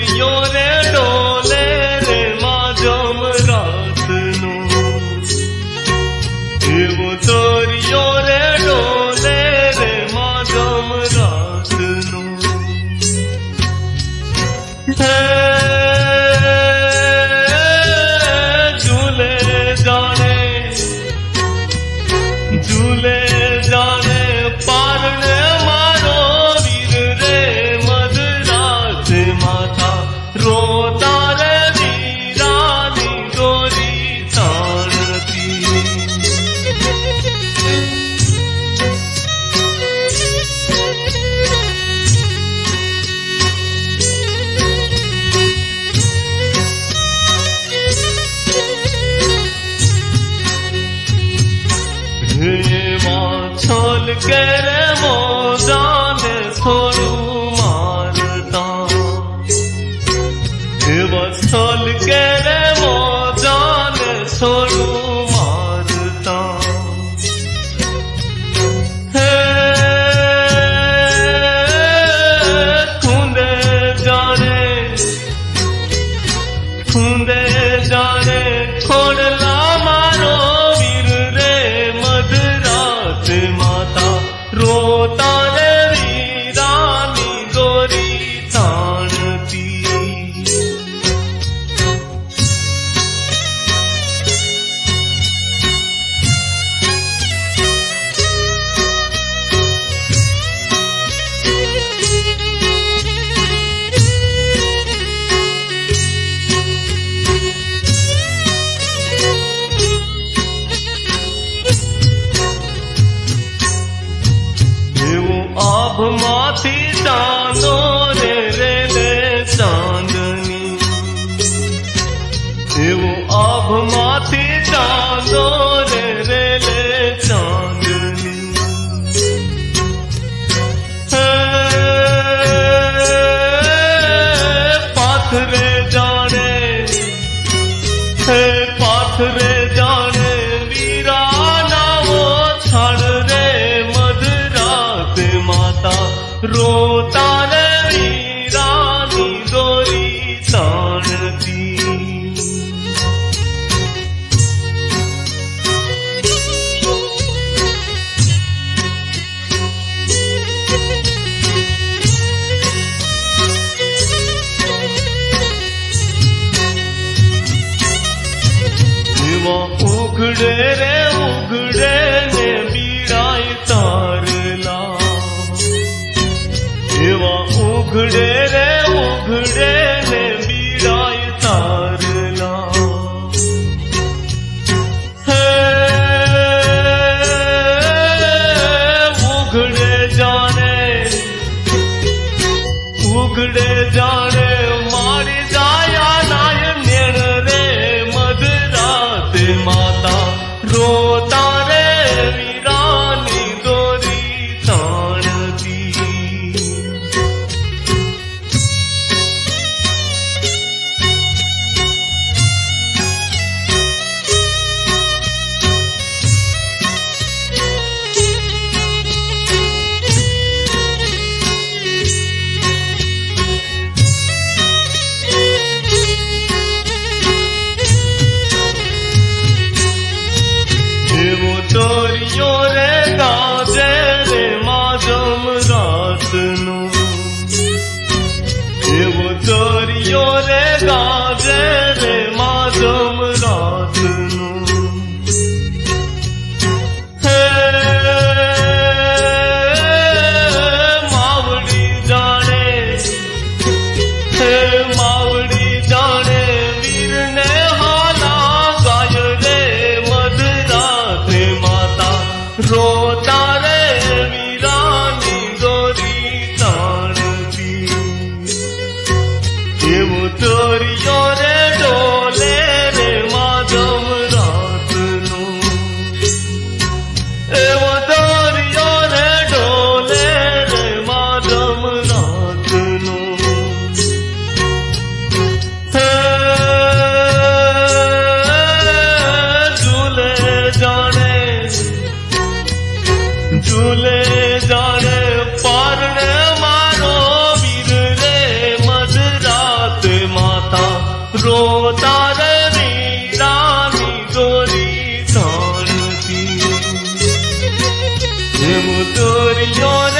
તોરિયો રે ડોલે રે માજમ રાતનો, એવો તોરિયો રે ડોલે રે માજમ રાતનો. ઝૂલે જાણે ઝૂલે જાણે પારણે મારો વીર રે મધરાત માથા રોતા રે વીરાની દોરી તાણતી. છોલ કરે મોજાને થોડું મારતા, એવા છોલ કરે મોજાને થોડું મારતા. હે ખૂંદે જાણે ખોડલા મારો વીર રે મધરાત માતા રોતા રે વીરાની દોરી તાણતી. આભમાંથી ચાંદો રે રે ચાંદની, એવો આભમાંથી ચાંદો રે ચાંદની. પાથરે જાણે જાણે વીરાનાઓ છાડ રે મધરાત માતા રોતા રે વીરાની દોરી તાણતી. એવા ઉઘડે રે ઉઘડે ને બીડાય તારલા, એવા ઉઘડે રે ઉઘડે ને બીડાય તારલા. હે ઉઘડે જાણે મારી જાયા નાય નેણ રે મધરાત માતા રોતા રે વીરાની દોરી તાણતી. એવો તોરિયો રે ગાજે રે માજમ રાતનો, એવો તોરિયો રે ગાજે રે માજમ રાતનો. હે માવડી જાણે વીરને હાલા ગાય રે મધરાત માતા રોતા રે વીરાની દોરી તાણતી. એવો તોરિયો રે ડોલે રે માજમ રાતનો, એવો તોરિયો રે ડોલે રે માજમ રાતનો. ઝૂલે જાણે પારણે મારો વીર રે મધરાત તારે વીરાની દોરી તાણતી જેમ દોરિયો